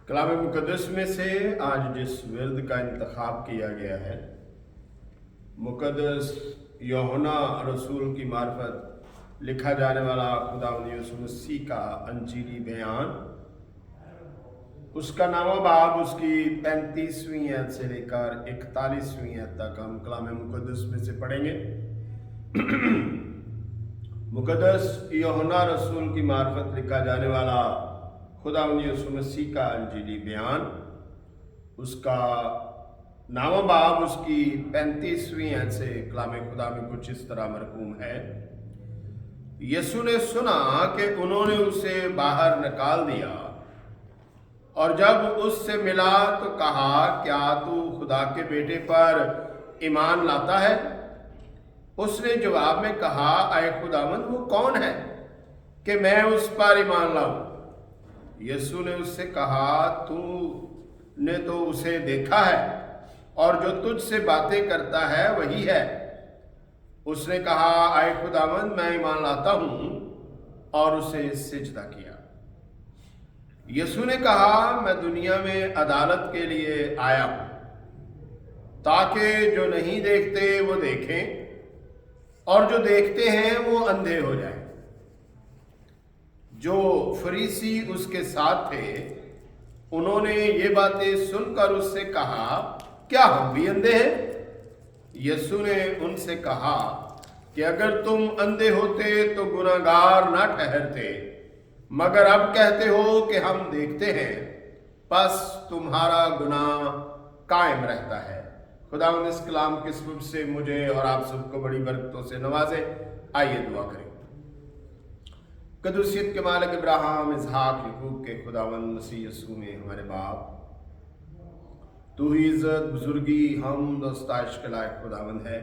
कलाम मुकद्दस में से आज जिस विर्द का इंतखाब किया गया है, मुकद्दस यूहन्ना रसूल की मार्फत लिखा जाने वाला खुदावंद यीशु मसीह का अंजीली बयान, उसका नामा बाब उसकी 35वीं आयत से लेकर 41वीं आयत तक हम कलाम मुकद्दस में से पढ़ेंगे। मुकद्दस यूहन्ना रसूल की मार्फत लिखा जाने वाला खुदावंद यीशु मसीह का अंजीली बयान, उसका नामा बाब उसकी 35वीं आयत से कलाम खुदा में कुछ इस तरह मरकूम है। यीशु ने सुना कि उन्होंने उसे बाहर निकाल दिया और जब उससे मिला तो कहा, क्या तू खुदा के बेटे पर ईमान लाता है? उसने जवाब में कहा, ऐ खुदावंद, वो कौन है कि मैं उस पर ईमान लाऊं? यीशु ने उससे कहा, तूने तो उसे देखा है और जो तुझसे बातें करता है वही है। उसने कहा, ऐ खुदावंद, मैं ईमान लाता हूं, और उसे सिजदा किया। यीशु ने कहा, मैं दुनिया में अदालत के लिए आया हूं, ताकि जो नहीं देखते वो देखें और जो देखते हैं वो अंधे हो जाएं। जो फरीसी उसके साथ थे, उन्होंने ये बातें सुनकर उससे कहा, क्या हम भी अंधे हैं? यीशु ने उनसे कहा कि अगर तुम अंधे होते तो गुनाहगार ना ठहरते, मगर अब कहते हो कि हम देखते हैं, बस तुम्हारा गुनाह कायम रहता है। खुदावंद इस कलाम के सबब से मुझे और आप सबको बड़ी बरकतों से नवाजे। आइए दुआ करें। कदूसियत के मालिक इब्राहिम, इसहाक, याकूब के खुदावंद मसीह यीशु में हमारे बाप, तू ही इज्जत, बुजुर्गी, हम दोस्ताइश के लायक खुदावंद है।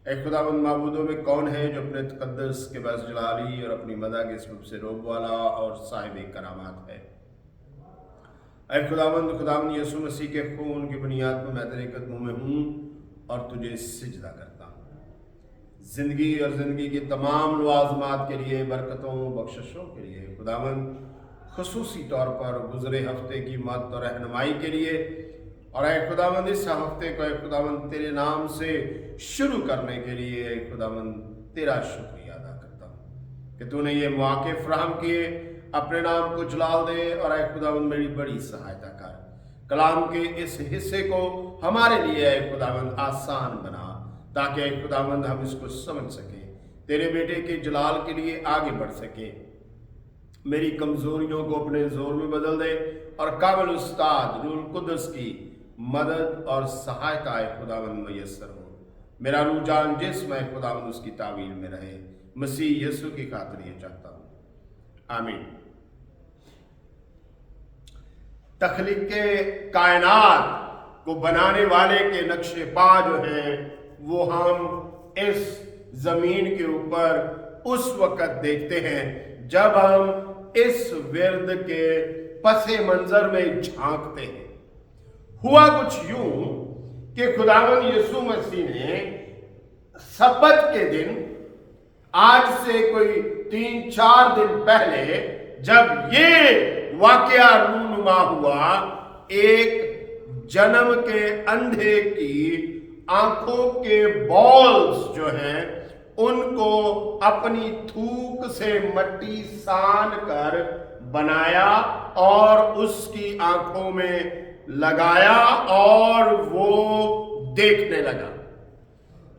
ए खुदावंद, माबूदों में कौन है जो अपने तकद्दस के बस जलाली और अपनी मदा के सबब से रोब वाला और साहिब करामात है। ए खुदावंद यीशु मसीह के खून की बुनियाद पर मैं तेरे कदमों में हूँ और तुझे सिजदा करता हूँ। जिंदगी और जिंदगी की तमाम लवाजमात के लिए, बरकतों बख्शिशों के लिए खुदावंद, खुसूसी तौर पर गुजरे हफ्ते की मदद और रहनुमाई के लिए, और ए खुदावंद इस हफ्ते को ए खुदावंद तेरे नाम से शुरू करने के लिए ए खुदावंद तेरा शुक्रिया अदा करता हूँ कि तूने ये मौके फराहम किए। अपने नाम को जलाल दे और ए खुदावंद मेरी बड़ी सहायता कर। कलाम के इस हिस्से को हमारे लिए ए खुदावंद आसान बना, ताकि ए खुदावंद हम इसको समझ सकें, तेरे बेटे के जलाल के लिए आगे बढ़ सकें। मेरी कमजोरियों को अपने जोर में बदल दे और काबिल उस्ताद रूह कुदस की मदद और सहायता ए खुदावंद मैसर हो। मेरा रुझान जिस्म ए खुदावंद उसकी तावील में रहे। मसीह यीशु की खातिर ये चाहता हूँ, आमीन। तख्लीक के कायनात को बनाने वाले के नक्शे पा जो हैं, वो हम इस जमीन के ऊपर उस वक्त देखते हैं जब हम इस विर्द के पसे मंजर में झांकते हैं। हुआ कुछ यूं कि खुदावंद यीशु मसीह ने सब्बत के दिन, आज से कोई 3-4 दिन पहले, जब ये वाकया रूनुमा हुआ, एक जन्म के अंधे की आंखों के बॉल्स जो हैं उनको अपनी थूक से मट्टी सान कर बनाया और उसकी आंखों में लगाया और वो देखने लगा।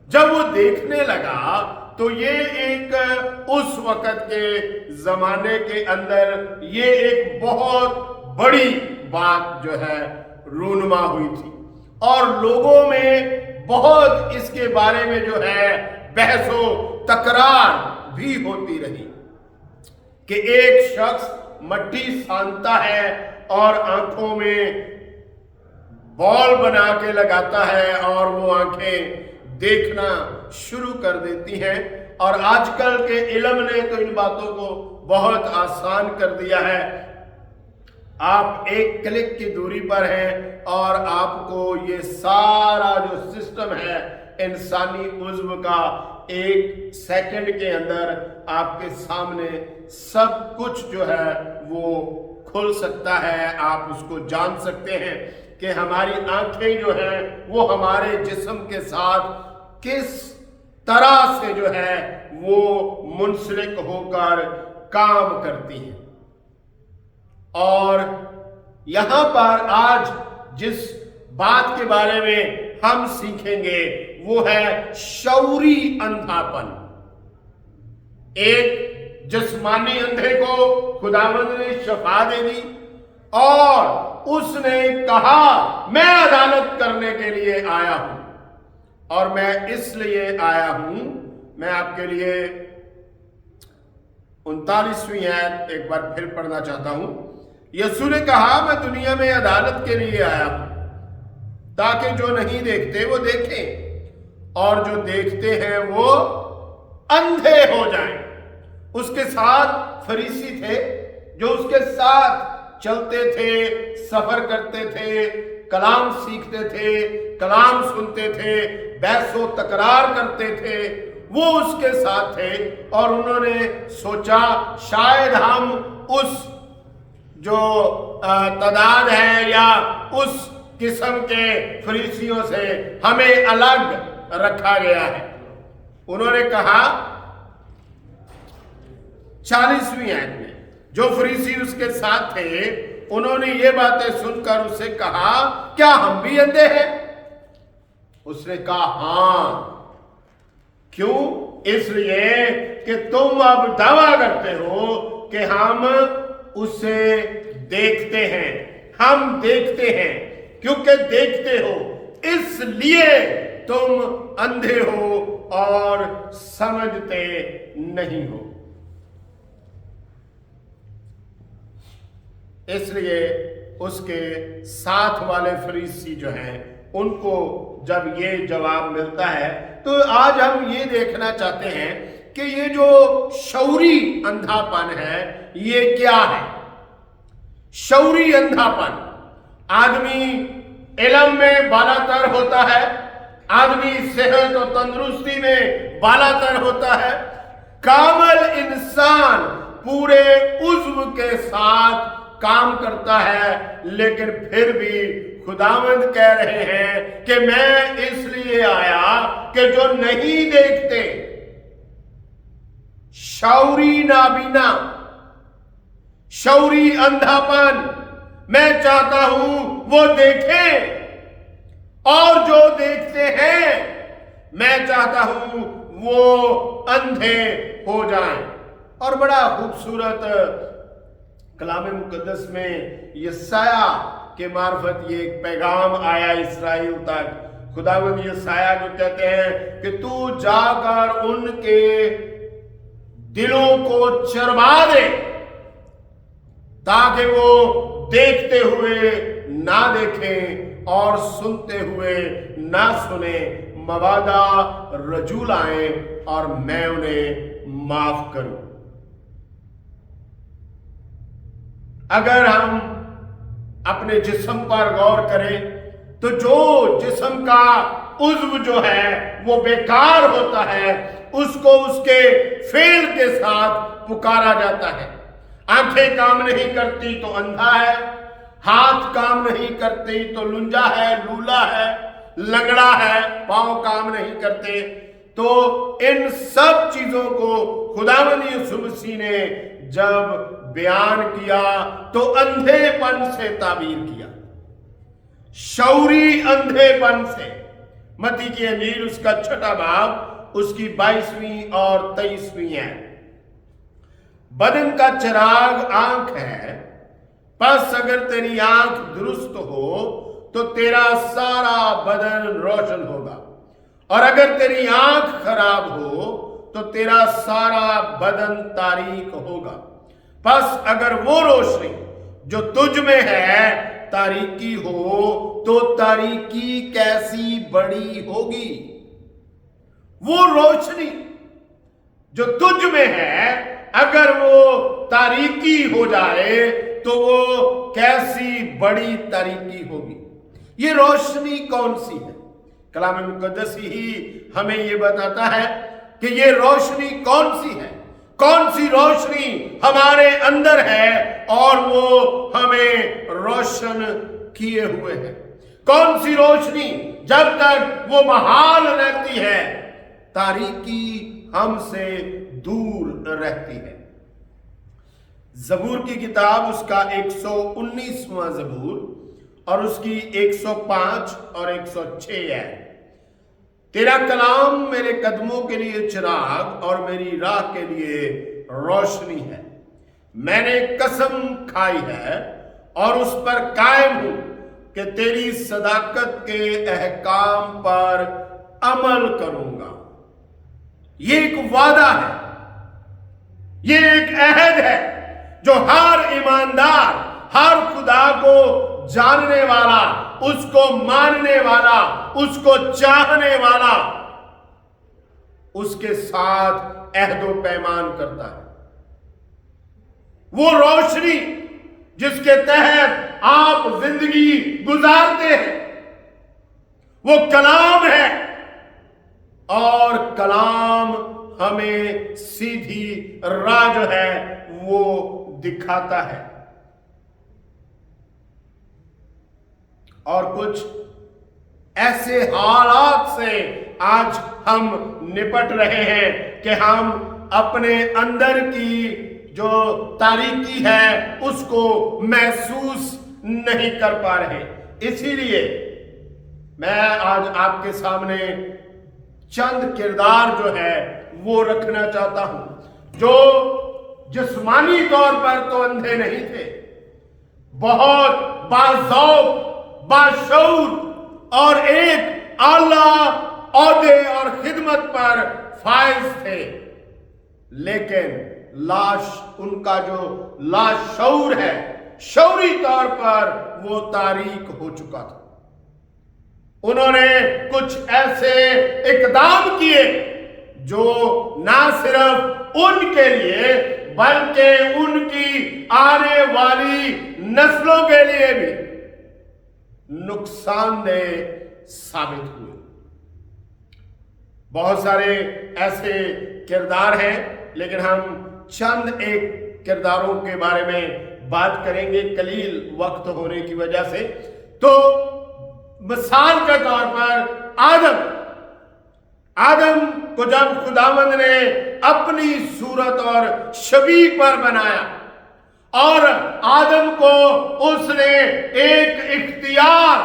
जब वो देखने लगा तो ये एक उस वक्त के जमाने के अंदर ये एक बहुत बड़ी बात जो है रूनुमा हुई थी और लोगों में बहुत इसके बारे में जो है बहसो तकरार भी होती रही कि एक शख्स मट्टी सानता है और आंखों में बॉल बना के लगाता है और वो आंखें देखना शुरू कर देती हैं। और आजकल के इल्म ने तो इन बातों को बहुत आसान कर दिया है। आप एक क्लिक की दूरी पर हैं और आपको ये सारा जो सिस्टम है इंसानी उज़्व का एक सेकंड के अंदर आपके सामने सब कुछ जो है वो खुल सकता है। आप उसको जान सकते हैं कि हमारी आंखें जो हैं वो हमारे जिस्म के साथ किस तरह से जो है वो मुंसलिक होकर काम करती हैं। और यहां पर आज जिस बात के बारे में हम सीखेंगे वो है शऊरी अंधापन। एक जिस्मानी अंधे को खुदावंद ने शफा दे दी और उसने कहा मैं अदालत करने के लिए आया हूं, और मैं इसलिए आया हूं। मैं आपके लिए 39वीं आयत एक बार फिर पढ़ना चाहता हूं। यीशु ने कहा मैं दुनिया में अदालत के लिए आया हूं ताकि जो नहीं देखते वो देखें और जो देखते हैं वो अंधे हो जाएं। उसके साथ फरीसी थे जो उसके साथ चलते थे, सफर करते थे, कलाम सीखते थे, कलाम सुनते थे, बहसो तकरार करते थे, वो उसके साथ थे। और उन्होंने सोचा शायद हम उस जो तादाद है या उस किस्म के फरीसियों से हमें अलग रखा गया है। उन्होंने कहा 40वीं आयत में जो फरीसी उसके साथ थे उन्होंने ये बातें सुनकर उससे कहा क्या हम भी अंधे हैं? उसने कहा हां। क्यों? इसलिए कि तुम अब दावा करते हो कि हम उसे देखते हैं। हम देखते हैं क्योंकि देखते हो इसलिए तुम अंधे हो और समझते नहीं हो। इसलिए उसके साथ वाले फरीसी जो हैं उनको जब ये जवाब मिलता है तो आज हम ये देखना चाहते हैं कि ये जो शऊरी अंधापन है ये क्या है। शऊरी अंधापन, आदमी इल्म में बालातर होता है, आदमी सेहत और तंदुरुस्ती में बालातर होता है, कामल इंसान पूरे उज़्व के साथ काम करता है, लेकिन फिर भी खुदावंद कह रहे हैं कि मैं इसलिए आया कि जो नहीं देखते, शऊरी नाबीना, शऊरी अंधापन, मैं चाहता हूं वो देखें, और जो देखते हैं मैं चाहता हूं वो अंधे हो जाएं। और बड़ा खूबसूरत कलाम मुकद्दस में यशाया के मार्फत ये एक पैगाम आया इस्राएल तक। खुदावंद यशाया को कहते हैं कि तू जाकर उनके दिलों को चरवा दे ताकि वो देखते हुए ना देखें और सुनते हुए ना सुने, मवादा रजूल आए और मैं उन्हें माफ करूं। अगर हम अपने जिस्म पर गौर करें तो जो जिस्म का उज़्व जो है वो बेकार होता है उसको उसके फेल के साथ पुकारा जाता है। आंखें काम नहीं करती तो अंधा है, हाथ काम नहीं करती तो लुंजा है, लूला है, लंगड़ा है, पांव काम नहीं करते। तो इन सब चीजों को खुदावंद यीशु मसीह ने जब बयान किया तो अंधेपन से ताबीर किया, शऊरी अंधेपन से। मत्ती की इंजील उसका 6वां बाब उसकी 22वीं और 23वीं है। बदन का चिराग आंख है, बस अगर तेरी आंख दुरुस्त हो तो तेरा सारा बदन रोशन होगा, और अगर तेरी आंख खराब हो तो तेरा सारा बदन तारीक होगा। बस अगर वो रोशनी जो तुझ में है तारीकी हो तो तारीकी कैसी बड़ी होगी। वो रोशनी जो तुझ में है अगर वो तारीकी हो जाए तो वो कैसी बड़ी तारीकी होगी। ये रोशनी कौन सी है? कलाम मुकद्दस ही हमें ये बताता है कि ये रोशनी कौन सी है। کون سی روشنی ہمارے اندر ہے اور وہ ہمیں روشن کیے ہوئے ہے؟ کون سی روشنی جب تک وہ بحال رہتی ہے تاریکی ہم سے دور رہتی ہے؟ زبور کی کتاب اس کا 119واں زبور اور اس کی 105 اور 106 ہے۔ تیرا کلام میرے قدموں کے لیے چراغ اور میری راہ کے لیے روشنی ہے۔ میں نے قسم کھائی ہے اور اس پر قائم ہوں کہ تیری صداقت کے احکام پر عمل کروں گا۔ یہ ایک وعدہ ہے، یہ ایک عہد ہے جو ہر ایماندار، ہر خدا کو جاننے والا، اس کو ماننے والا، اس کو چاہنے والا اس کے ساتھ عہد و پیمان کرتا ہے۔ وہ روشنی جس کے تحت آپ زندگی گزارتے ہیں وہ کلام ہے، اور کلام ہمیں سیدھی راہ جو ہے وہ دکھاتا ہے۔ اور کچھ ایسے حالات سے آج ہم نپٹ رہے ہیں کہ ہم اپنے اندر کی جو تاریکی ہے اس کو محسوس نہیں کر پا رہے۔ اسی لیے میں آج آپ کے سامنے چند کردار جو ہے وہ رکھنا چاہتا ہوں جو جسمانی طور پر تو اندھے نہیں تھے، بہت باذوق، باشعور اور ایک اعلیٰ عہدے اور خدمت پر فائز تھے، لیکن ان کا جو لاشعور ہے شعوری طور پر وہ تاریک ہو چکا تھا۔ انہوں نے کچھ ایسے اقدام کیے جو نہ صرف ان کے لیے بلکہ ان کی آنے والی نسلوں کے لیے بھی نقصان دہ ثابت ہوئے۔ بہت سارے ایسے کردار ہیں، لیکن ہم چند ایک کرداروں کے بارے میں بات کریں گے قلیل وقت ہونے کی وجہ سے۔ تو مثال کے طور پر آدم کو جب خداوند نے اپنی صورت اور شبیہ پر بنایا اور آدم کو اس نے ایک اختیار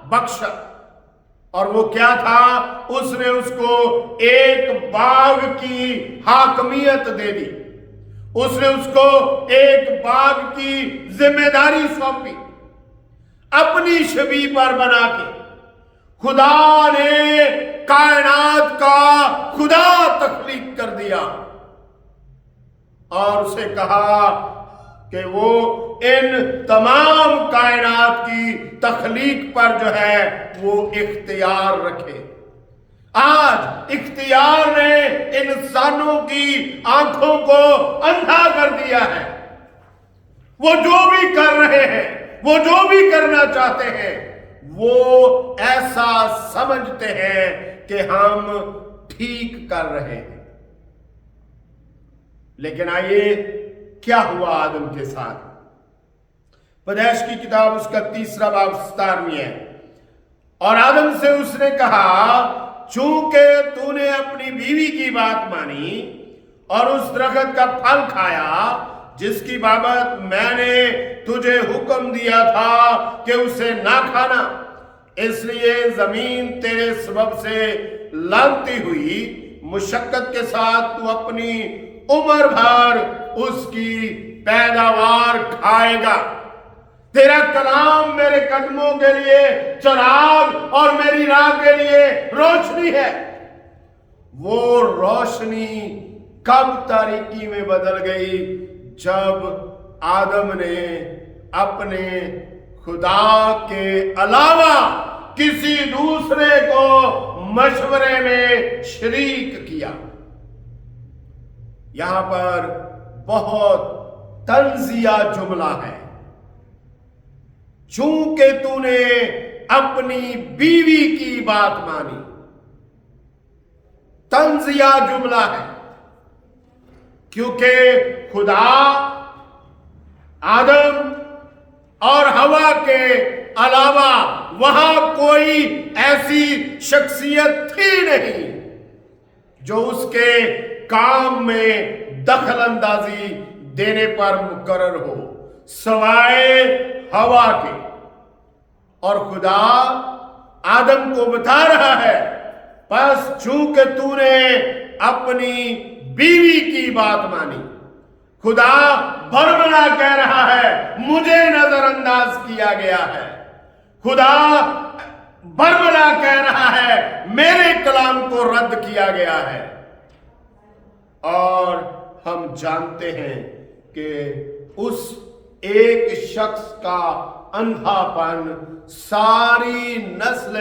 بخشا، اور وہ کیا تھا؟ اس نے اس کو ایک باغ کی حاکمیت دے دی، اس نے اس کو ایک باغ کی ذمہ داری سونپی، اپنی شبیہ پر بنا کے۔ خدا نے کائنات کا خدا تخلیق کر دیا اور اسے کہا کہ وہ ان تمام کائنات کی تخلیق پر جو ہے وہ اختیار رکھے۔ آج اختیار نے انسانوں کی آنکھوں کو اندھا کر دیا ہے۔ وہ جو بھی کر رہے ہیں، وہ جو بھی کرنا چاہتے ہیں، وہ ایسا سمجھتے ہیں کہ ہم ٹھیک کر رہے ہیں۔ لیکن آئیے کیا ہوا آدم کے ساتھ؟ پیدائش کی کتاب اس کا 3 باب 17 ہے۔ اور آدم سے اس نے کہا، چونکہ تو نے اپنی بیوی کی بات مانی اور اس درخت کا پھل کھایا جس کی بابت میں نے تجھے حکم دیا تھا کہ اسے نہ کھانا، اس لیے زمین تیرے سبب سے لعنتی ہوئی، مشقت کے ساتھ تو اپنی عمر بھر اس کی پیداوار کھائے گا۔ تیرا کلام میرے قدموں کے لیے چراغ اور میری راہ کے لیے روشنی ہے۔ وہ روشنی کب تاریکی میں بدل گئی؟ جب آدم نے اپنے خدا کے علاوہ کسی دوسرے کو مشورے میں شریک کیا۔ یہاں پر بہت طنزیہ جملہ ہے، چونکہ تو نے اپنی بیوی کی بات مانی۔ طنزیہ جملہ ہے۔ क्योंकि खुदा आदम और हवा के अलावा वहां कोई ऐसी शख्सियत थी नहीं जो उसके काम में दखल अंदाजी देने पर मुकर्रर हो सवाए हवा के। और खुदा आदम को बता रहा है, बस चूंकि तूने अपनी बीवी की बात मानी। खुदा बरमला कह रहा है, मुझे नजरअंदाज किया गया है। खुदा बरमला कह रहा है, मेरे कलाम को रद्द किया गया है। और हम जानते हैं कि उस एक शख्स का अंधापन सारी नस्ल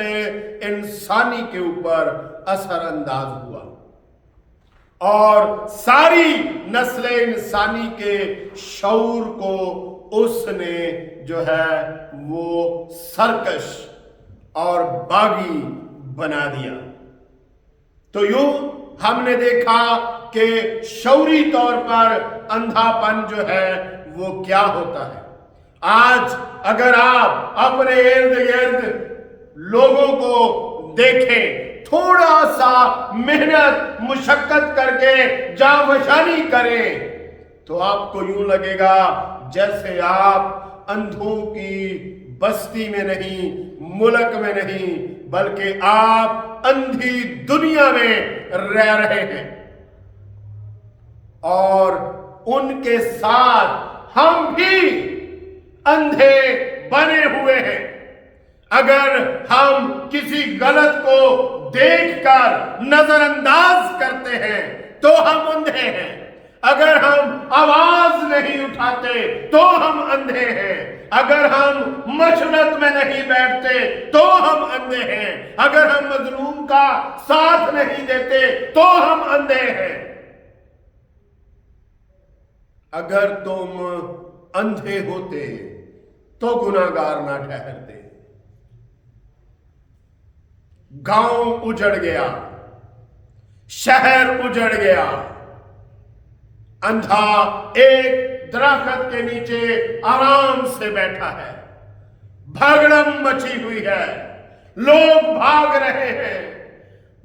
इंसानी के ऊपर असरअंदाज हुआ और सारी नस्ल इंसानी के शऊर को उसने जो है वो सरकश और बागी बना दिया। तो यूं हमने देखा कि शऊरी तौर पर अंधापन जो है वो क्या होता है। आज अगर आप अपने इर्द गिर्द लोगों को देखें, थोड़ा सा मेहनत मुशक्कत करके जांफशानी करें, तो आपको यूं लगेगा जैसे आप अंधों की बस्ती में नहीं, मुल्क में नहीं, बल्कि आप अंधी दुनिया में रह रहे हैं। और उनके साथ हम भी अंधे बने हुए हैं। अगर हम किसी गलत को देखकर नजरअंदाज करते हैं तो हम अंधे हैं। अगर हम आवाज नहीं उठाते तो हम अंधे हैं। अगर हम मशरत में नहीं बैठते तो हम अंधे हैं। अगर हम मजलूम का साथ नहीं देते तो हम अंधे हैं। अगर तुम अंधे होते तो गुनाहगार ना ठहरते। गांव उजड़ गया, शहर उजड़ गया, अंधा एक दरख्त के नीचे आराम से बैठा है, भगड़म मची हुई है, लोग भाग रहे हैं,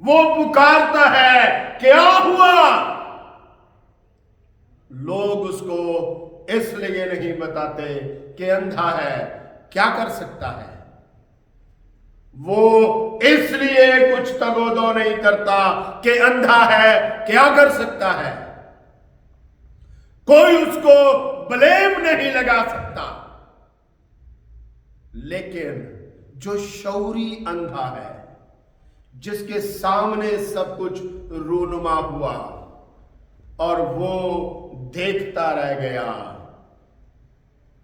वो पुकारता है क्या हुआ? लोग उसको इसलिए नहीं बताते कि अंधा है, क्या कर सकता है। वो इसलिए कुछ तगोदो नहीं करता कि अंधा है, क्या कर सकता है। कोई उसको ब्लेम नहीं लगा सकता। लेकिन जो शऊरी अंधा है, जिसके सामने सब कुछ रूनुमा हुआ और वो देखता रह गया,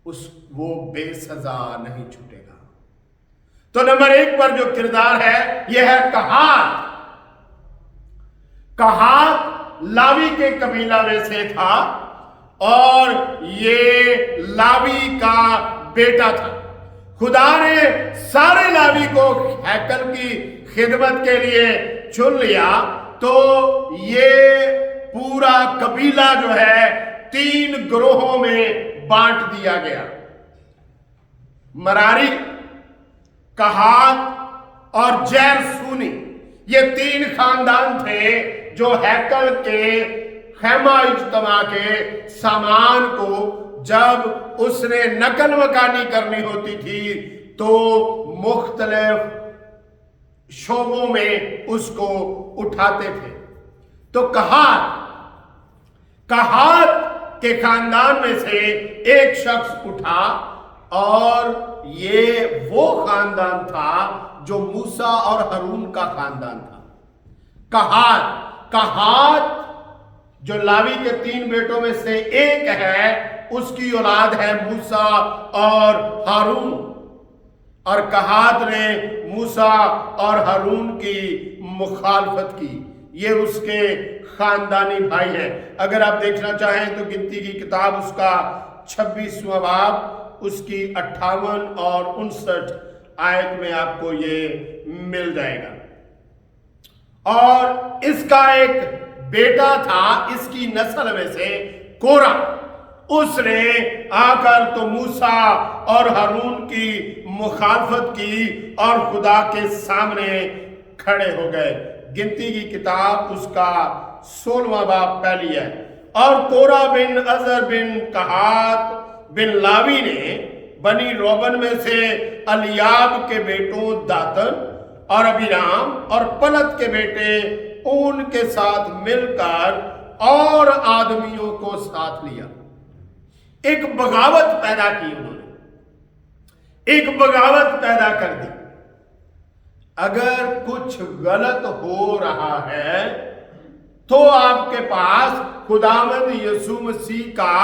वो बेसजा नहीं छूटेगा। तो नंबर 1 पर जो किरदार है यह है कहात। कहात लावी के कबीला में से था और ये लावी का बेटा था। खुदा ने सारे लावी को हैकल की खिदमत के लिए चुन लिया। तो ये पूरा कबीला जो है 3 ग्रोहों में बांट दिया गया। मरारी, कहात और जैरसूनी, ये 3 खानदान थे जो हैकल के खैमा इज्तमा के सामान को जब उसने नकल मकानी करनी होती थी तो मुख्तलिफ शोबों में उसको उठाते थे। तो कहात के खानदान में से एक शख्स उठा और ये वो खानदान था जो मूसा और हारून का खानदान था। कहात जो लावी के 3 बेटों में से एक है, उसकी औलाद है मूसा और हारून। और कहात ने मूसा और हारून की मुखालफत की। ये उसके खानदानी भाई हैं। अगर आप देखना चाहें तो गिनती की किताब उसका 26वां बाब उसकी 58 और 59 आयत में आपको ये मिल जाएगा। और इसका एक بیٹا تھا اس کی نسل میں سے کورہ، اس نے آ کر تو موسیٰ اور ہارون کی مخالفت کی اور خدا کے سامنے کھڑے ہو گئے۔ گنتی کی کتاب اس کا 16واں باب پہلی ہے۔ اور کورہ بن عزر بن کہات بن لاوی نے بنی روبن میں سے الیاب کے بیٹوں داتن اور ابیرام اور پلت کے بیٹے اون کے ساتھ مل کر اور آدمیوں کو ساتھ لیا۔ ایک بغاوت پیدا کی انہوں نے، ایک بغاوت پیدا کر دی۔ اگر کچھ غلط ہو رہا ہے تو آپ کے پاس خداوند یسوع مسیح کا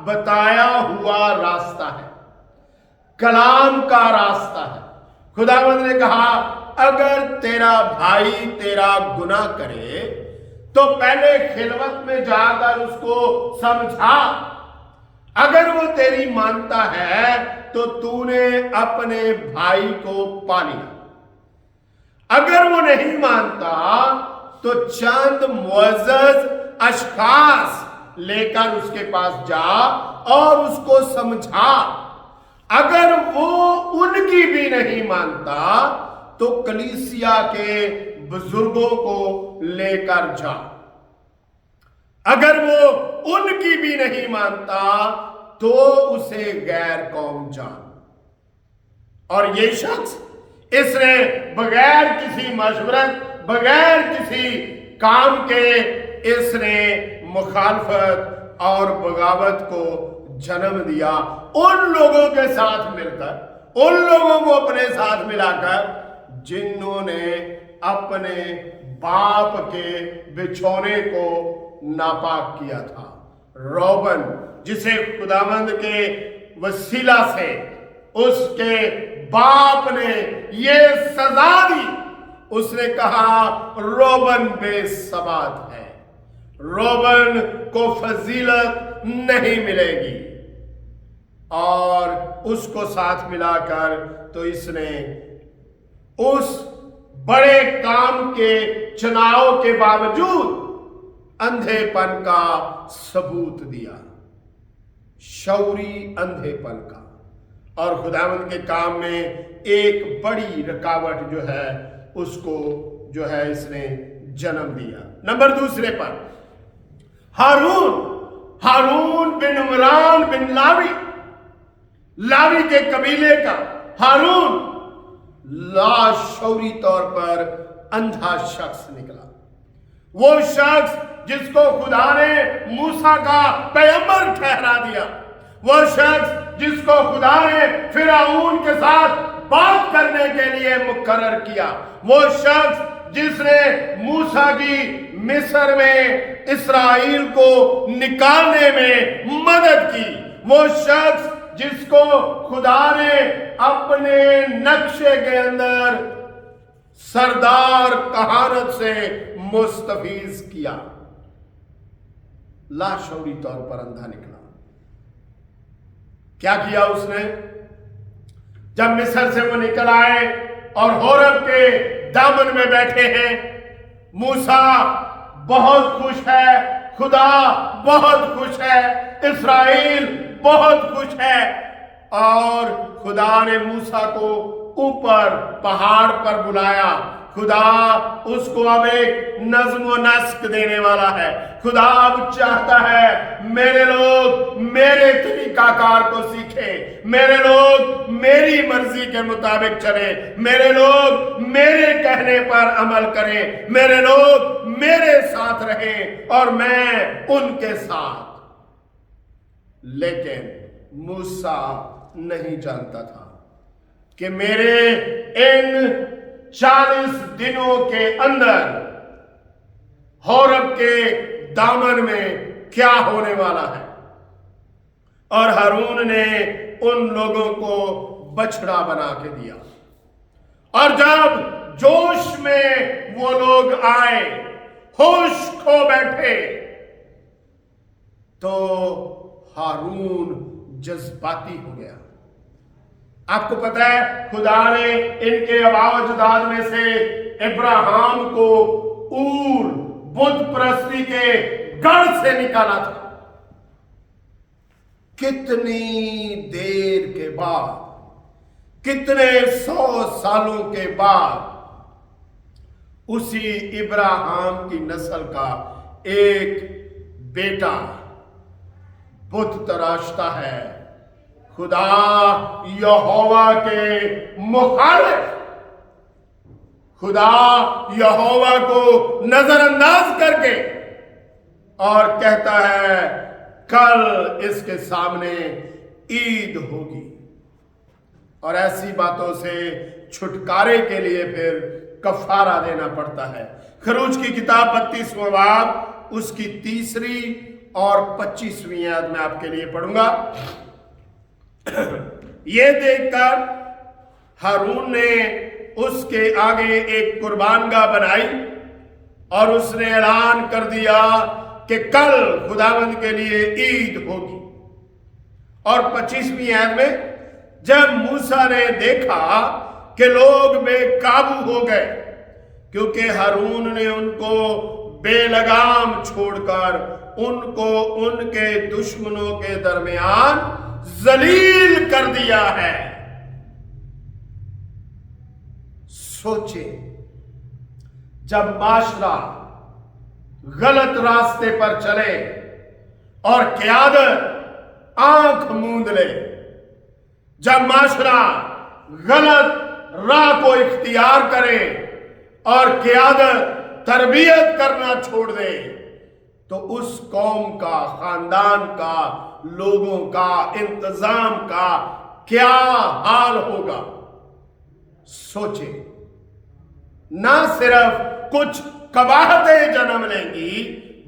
بتایا ہوا راستہ ہے، کلام کا راستہ ہے۔ خداوند نے کہا اگر تیرا بھائی تیرا گناہ کرے تو پہلے خلوت میں جا کر اس کو سمجھا، اگر وہ تیری مانتا ہے تو تو نے اپنے بھائی کو پا لیا، اگر وہ نہیں مانتا تو چند معزز اشخاص لے کر اس کے پاس جا اور اس کو سمجھا، اگر وہ ان کی بھی نہیں مانتا تو کلیسیا کے بزرگوں کو لے کر جا، اگر وہ ان کی بھی نہیں مانتا تو اسے غیر قوم جان۔ اور یہ شخص اس نے بغیر کسی مشورت، بغیر کسی کام کے اس نے مخالفت اور بغاوت کو جنم دیا۔ ان لوگوں کے ساتھ مل کر، ان لوگوں کو اپنے ساتھ ملا کر جنہوں نے اپنے باپ کے بچھونے کو ناپاک کیا تھا۔ روبن جسے خداوند کے وسیلہ سے اس کے باپ نے یہ سزا دی، اس نے کہا روبن بے ثبات ہے، روبن کو فضیلت نہیں ملے گی، اور اس کو ساتھ ملا کر تو اس نے اس بڑے کام کے چناؤ کے باوجود اندھے پن کا ثبوت دیا، شعوری اندھے پن کا۔ اور خداوند کے کام میں ایک بڑی رکاوٹ جو ہے اس کو جو ہے اس نے جنم دیا۔ نمبر دوسرے پر ہارون بن عمران بن لاوی کے قبیلے کا ہارون لاشعوری طور پر اندھا شخص نکلا۔ وہ شخص جس کو خدا نے موسیٰ کا پیغمبر ٹھہرا دیا، وہ شخص جس کو خدا نے فرعون کے ساتھ بات کرنے کے لیے مقرر کیا، وہ شخص جس نے موسیٰ کی مصر میں اسرائیل کو نکالنے میں مدد کی، وہ شخص جس کو خدا نے اپنے نقشے کے اندر سردار کہانت سے مستفیض کیا، لاشعوری طور پر اندھا نکلا۔ کیا کیا اس نے؟ جب مصر سے وہ نکل آئے اور ہورب کے دامن میں بیٹھے ہیں، موسیٰ بہت خوش ہے، خدا بہت خوش ہے، اسرائیل بہت خوش ہے، اور خدا نے موسیٰ کو اوپر پہاڑ پر بلایا۔ خدا اس کو اب ایک نظم و نسق دینے والا ہے۔ خدا اب چاہتا ہے میرے لوگ میرے طریقہ کار کو سیکھیں، میرے لوگ میری مرضی کے مطابق چلیں، میرے لوگ میرے کہنے پر عمل کریں، میرے لوگ میرے ساتھ رہیں اور میں ان کے ساتھ۔ لیکن موسیٰ نہیں جانتا تھا کہ میرے ان 40 دنوں کے اندر ہورب کے دامن میں کیا ہونے والا ہے۔ اور ہارون نے ان لوگوں کو بچڑا بنا کے دیا، اور جب جوش میں وہ لوگ آئے، ہوش کھو بیٹھے، تو ہارون جذباتی ہو گیا۔ آپ کو پتہ ہے خدا نے ان کے آباء و اجداد میں سے ابراہیم کو اور बुत परस्ती के गढ़ से निकाला था। कितनी देर के बाद, कितने 100 सालों के बाद उसी इब्राहिम की नस्ल का एक बेटा बुत तराशता है, खुदा यहोवा के मुखालिफ, खुदा यहोवा को नजरअंदाज करके, और कहता है कल इसके सामने ईद होगी। और ऐसी बातों से छुटकारे के लिए फिर कफारा देना पड़ता है। खरूज की किताब 32वां बाब उसकी 3री और 25वीं आयत में आपके लिए पढ़ूंगा। ये देखकर हारून ने उसके आगे एक कुर्बानगाह बनाई और उसने ऐलान कर दिया कि कल खुदावंद के लिए ईद होगी। और 25वीं आयत में जब मूसा ने देखा कि लोग बेकाबू हो गए, क्योंकि हारून ने उनको बेलगाम छोड़कर उनको उनके दुश्मनों के दरमियान जलील कर दिया है। सोचे, जब माशरा गलत रास्ते पर चले और क़यादत आंख मूंद ले, जब माशरा गलत राह को इख्तियार करे और क़यादत तरबियत करना छोड़ दे, तो उस कौम का, खानदान का, लोगों का, इंतजाम का क्या हाल होगा। सोचे, ना सिर्फ कुछ कबाहतें जन्म लेंगी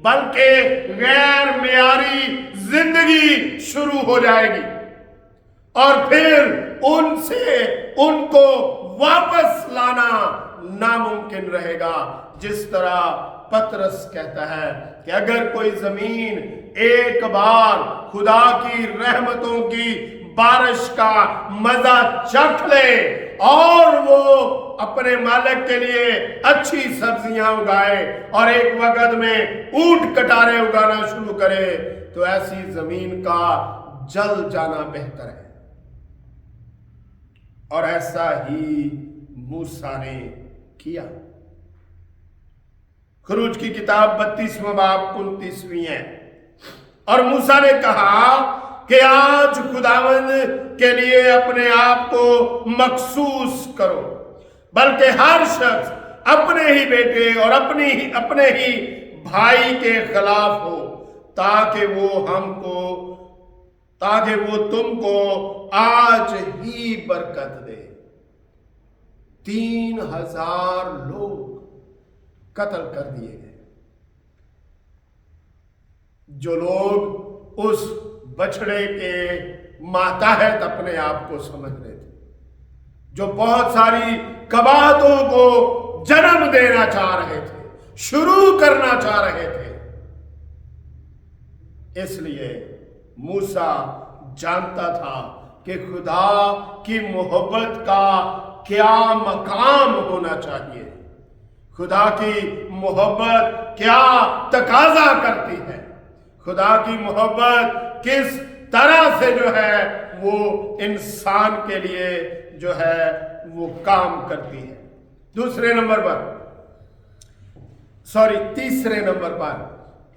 बल्कि गैर मियारी जिंदगी शुरू हो जाएगी और फिर उनसे उनको वापस लाना नामुमकिन रहेगा। जिस तरह पतरस कहता है कि अगर कोई जमीन एक बार खुदा की रहमतों की बारिश का मजा चख ले और वो अपने मालिक के लिए अच्छी सब्जियां उगाए और एक वक्त में ऊंट कटारे उगाना शुरू करे, तो ऐसी जमीन का जल जाना बेहतर है। और ऐसा ही मूसा ने किया। खरूज की किताब 32वां बाब 29वीं है। और मूसा ने कहा कि आज खुदावंद के लिए अपने आप को मखसूस करो, बल्कि हर शख्स अपने ही बेटे और अपने ही भाई के खिलाफ हो, ताकि वो तुमको आज ही बरकत दे। 3000 लोग कत्ल कर दिए गए। जो लोग उस बछड़े के माताहत अपने आप को समझ रहे थे, जो बहुत सारी कबातों को जन्म देना चाह रहे थे, शुरू करना चाह रहे थे, इसलिए मूसा जानता था कि खुदा की मोहब्बत का क्या मकाम होना चाहिए, खुदा की मोहब्बत क्या तकाजा करती है, खुदा की मोहब्बत किस तरह से जो है वो इंसान के लिए जो है वो काम करती है। तीसरे नंबर पर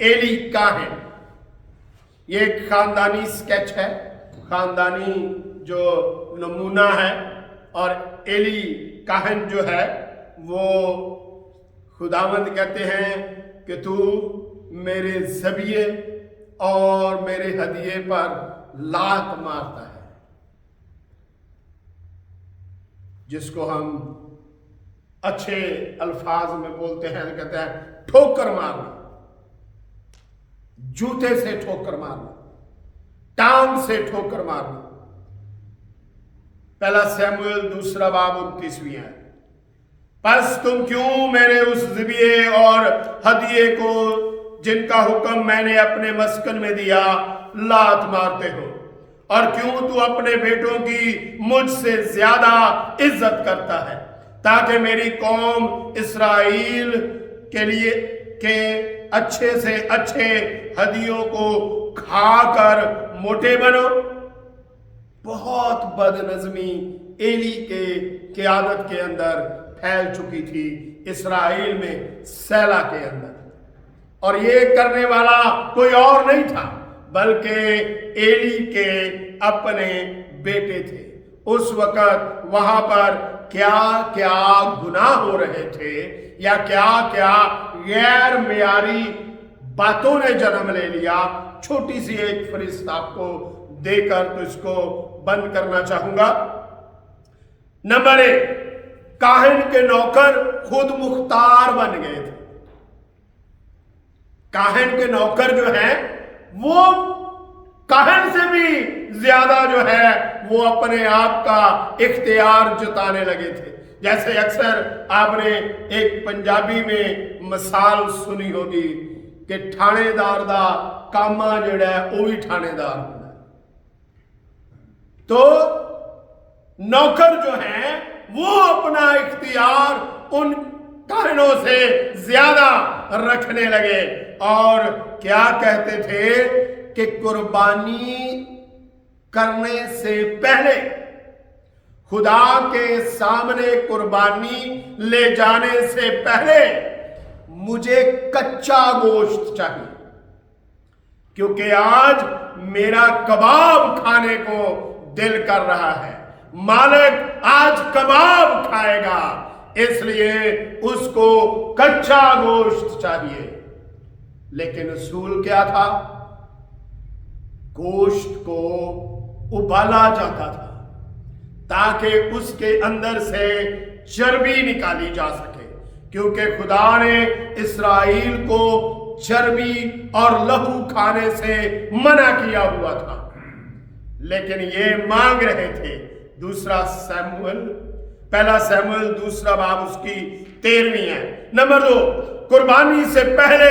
एली काहन। ये एक खानदानी स्केच है, खानदानी जो नमूना है। और एली काहन जो है वो खुदावंद कहते हैं कि तू मेरे ज़बिये और मेरे हदिये पर लात मारता है, जिसको हम अच्छे अल्फाज में बोलते हैं, कहते हैं ठोकर मारना, जूते से ठोकर मारना, टांग से ठोकर मारना। पहला सैमुएल 2 बाब 29वीं है। बस तुम क्यों मेरे उस ज़िबिये और हदिये को जिनका हुक्म मैंने अपने मस्कन में दिया लात मारते हो, और क्यों तू अपने बेटों की मुझसे ज्यादा इज्जत करता है, ताकि मेरी कौम इस्राएल के लिए कि अच्छे से अच्छे हदियों को खाकर मोटे बनो। बहुत बदनज़मी एली के क़यादत के अंदर फैल चुकी थी इस्राएल में, सैला के अंदर, और ये करने वाला कोई और नहीं था बल्कि एली के अपने बेटे थे। उस वक्त वहां पर क्या क्या गुनाह हो रहे थे या क्या क्या गैर मियारी बातों ने जन्म ले लिया। छोटी सी एक फरिस्त आपको देकर तो इसको बंद करना चाहूंगा। नंबर 1, काहिन के नौकर खुद मुख्तार बन गए थे। काहिन के नौकर जो है वो काहिन से भी ज्यादा जो है वो अपने आप का इख्तियार जताने लगे थे। जैसे अक्सर आपने एक पंजाबी में मिसाल सुनी होगी कि थानेदार दा कामा जिहड़ा है वो भी थानेदार होता है। तो नौकर जो है वो अपना इख्तियार उन काहिनों से ज्यादा रखने लगे और क्या कहते थे कि कुर्बानी करने से पहले, खुदा के सामने कुर्बानी ले जाने से पहले मुझे कच्चा गोश्त चाहिए, क्योंकि आज मेरा कबाब खाने को दिल कर रहा है। मालिक आज कबाब खाएगा, इसलिए उसको कच्चा गोश्त चाहिए। लेकिन उसूल क्या था? गोश्त को उबाला जाता था ताकि उसके अंदर से चर्बी निकाली जा सके, क्योंकि खुदा ने इस्राएल को चर्बी और लहू खाने से मना किया हुआ था। लेकिन ये मांग रहे थे। पहला सैमुएल 2 बाब उसकी 13वीं है। नंबर 2, कुर्बानी से पहले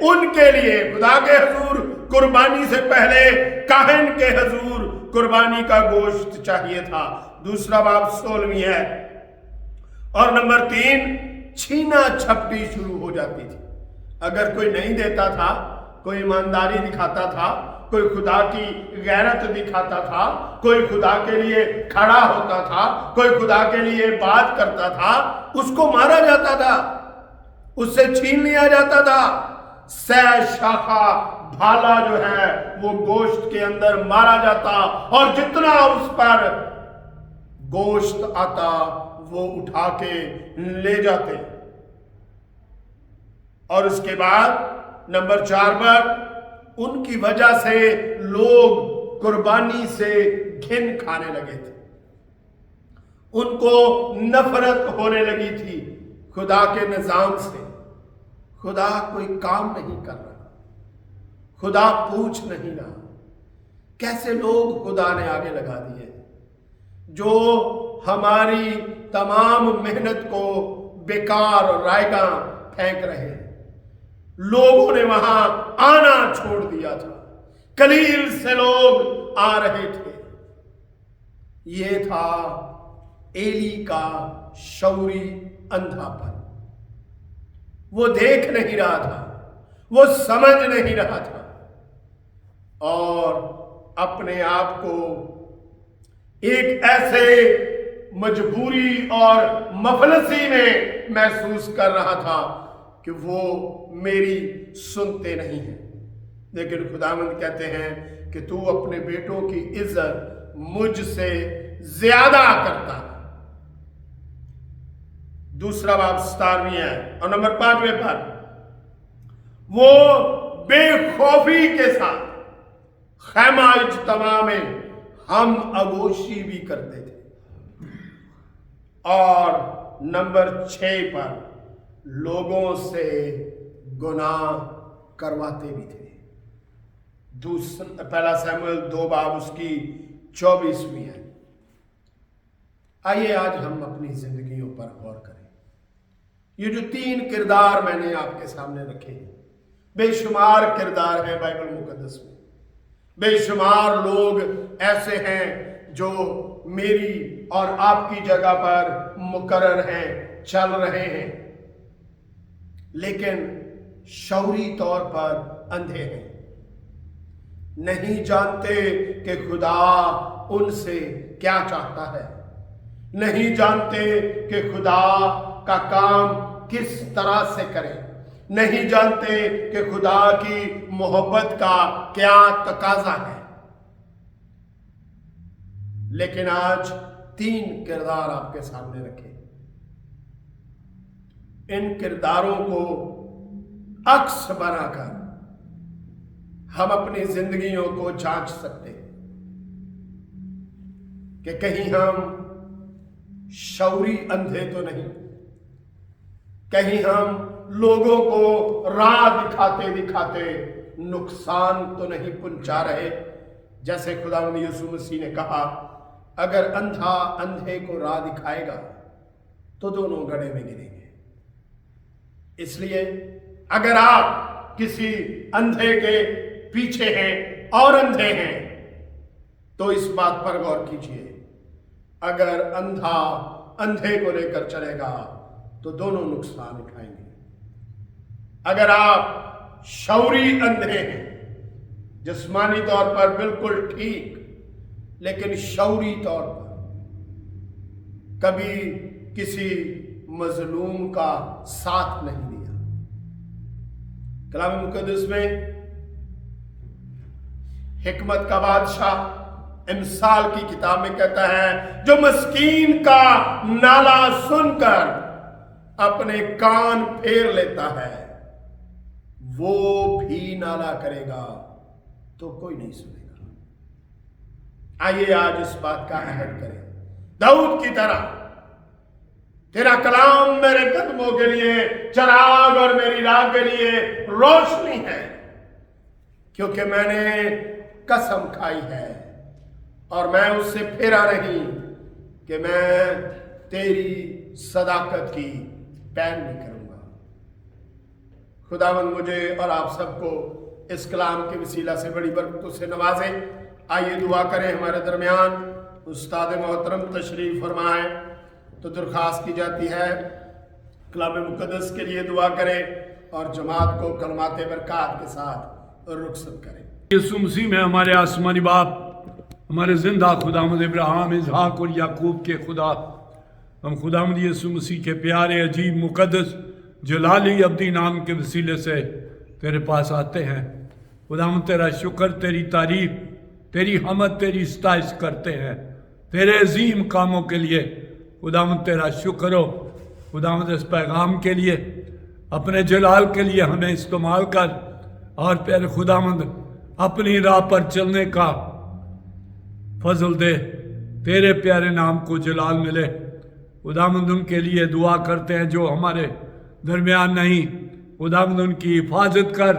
उनके लिए खुदा के हुजूर कुर्बानी से पहले काहिन के हुजूर कुर्बानी का गोश्त चाहिए था। 2 बाब 16वीं है। और नंबर 3, छीना झपटी शुरू हो जाती थी। अगर कोई नहीं देता था, कोई ईमानदारी दिखाता था, कोई खुदा की गैरत दिखाता था, कोई खुदा के लिए खड़ा होता था, कोई खुदा के लिए बात करता था, उसको मारा जाता था, उससे छीन लिया जाता था। सह शाखा भाला जो है वो गोश्त के अंदर मारा जाता और जितना उस पर गोश्त आता वो उठा के ले जाते। और उसके बाद नंबर 4 पर उनकी वजह से लोग कुर्बानी से घिन खाने लगे थे, उनको नफरत होने लगी थी खुदा के निजाम से। खुदा कोई काम नहीं कर रहा, खुदा पूछ नहीं रहा। कैसे लोग खुदा ने आगे लगा दिए जो हमारी तमाम मेहनत को बेकार और रायगा फेंक रहे हैं। लोगों ने वहां आना छोड़ दिया था, कलील से लोग आ रहे थे। ये था एली का शौरी अंधापन। वो देख नहीं रहा था, वो समझ नहीं रहा था और अपने आप को एक ऐसे मजबूरी और मफलसी में महसूस कर रहा था कि वो मेरी सुनते नहीं हैं। लेकिन खुदावंद कहते हैं कि तू अपने बेटों की इज्जत मुझसे ज्यादा करता है। 2 बाब 17वीं है। और नंबर 5वें पर वो बेखौफी के साथ खैमा इज्तिमा में हम आगोशी भी करते थे। और नंबर 6 पर लोगों से गुनाह करवाते भी थे। पहला सैमुएल 2 बाब उसकी 24वीं है। आइए आज हम अपनी जिंदगियों पर गौर करें। ये जो 3 किरदार मैंने आपके सामने रखे हैं, बेशुमार किरदार हैं बाइबल मुकद्दस में। बेशुमार लोग ऐसे हैं जो मेरी और आपकी जगह पर मुकर्रर हैं, चल रहे हैं। लेकिन शौरी तौर पर अंधे हैं, नहीं जानते कि खुदा उनसे क्या चाहता है, नहीं जानते कि खुदा का काम किस तरह से करें, नहीं जानते कि खुदा की मोहब्बत का क्या तकाजा है। लेकिन आज 3 किरदार आपके सामने रखे। इन किरदारों को अक्स बनाकर हम अपनी जिंदगियों को जांच सकते हैं कि कहीं हम शौरी अंधे तो नहीं, कहीं हम लोगों को राह दिखाते दिखाते नुकसान तो नहीं पहुंचा रहे। जैसे खुदावंद यीशु मसीह ने कहा, अगर अंधा अंधे को राह दिखाएगा तो दोनों गड्ढे में गिरेंगे। इसलिए अगर आप किसी अंधे के पीछे हैं और अंधे हैं तो इस बात पर गौर कीजिए, अगर अंधा अंधे को लेकर चलेगा तो दोनों नुकसान उठाएंगे। अगर आप शौरी अंधे हैं, जिस्मानी तौर पर बिल्कुल ठीक, लेकिन शौरी तौर पर कभी किसी मजलूम का साथ नहीं दिया। कलाम मुकद्दस में हिकमत का बादशाह इमसाल की किताब में कहता है, जो मस्कीन का नाला सुनकर अपने कान फेर लेता है वो भी नाला करेगा तो कोई नहीं सुनेगा। आइए आज इस बात का अहद करें, दाऊद की तरह तेरा कलाम मेरे कदमों के लिए चराग और मेरी राह के लिए रोशनी है, क्योंकि मैंने कसम खाई है और मैं उससे फेरा नहीं कि मैं तेरी सदाकत की पैरवी करूंगा। खुदावंद मुझे और आप सबको इस कलाम के वसीला से बड़ी बरकतों से नवाजे। आइए दुआ करें। हमारे दरमियान उस्ताद मोहतरम तशरीफ फरमाएं तो दरख्वास्त की जाती है कलाम मुकद्दस के लिए दुआ करें और जमात को कलमात बरकत के साथ रुखसत करें। यीशु मसीह में हमारे आसमानी बाप, हमारे जिंदा खुदावंद इब्राहिम, इसहाक और याकूब के खुदा, हम खुदावंद यीशु मसीह के प्यारे अजीब मुकद्दस जलाली अब्दी नाम के वसीले से तेरे पास आते हैं। खुदावंद तेरा शुक्र, तेरी तारीफ, तेरी हमद, तेरी सताइश करते हैं तेरे अजीम कामों के लिए। खुदावंद तेरा शुक्र हो। खुदावंद इस पैगाम के लिए, अपने जलाल के लिए हमें इस्तेमाल कर और प्यारे खुदावंद अपनी राह पर चलने का फजल दे, तेरे प्यारे नाम को जलाल मिले। खुदावंद उनके लिए दुआ करते हैं जो हमारे दरमियान नहीं, खुदावंद उनकी हिफाजत कर,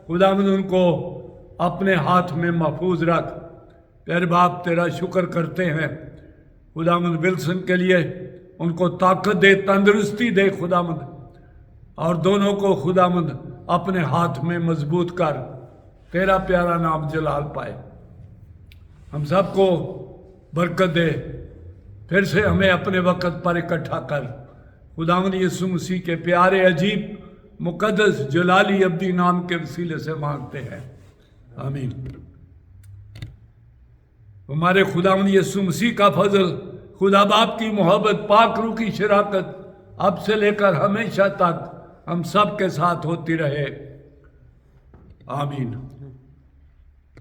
खुदावंद उनको अपने हाथ में महफूज रख। प्यारे बाप तेरा शुक्र करते हैं खुदावंद विल्सन के लिए, उनको ताकत दे, तंदुरुस्ती दे खुदावंद, और दोनों को खुदावंद अपने हाथ में मजबूत कर, तेरा प्यारा नाम जलाल पाए। हम सबको बरकत दे, फिर से हमें अपने वक़्त पर इकट्ठा कर। खुदावंद यीशु मसीह के प्यारे अजीब मुकद्दस जलाली अब्दी नाम के वसीले से मांगते हैं, आमीन। हमारे खुदावंद यीशु मसीह का फजल, खुदा बाप की मोहब्बत, पाक रूह की शराकत अब से लेकर हमेशा तक हम सब के साथ होती रहे, आमीन।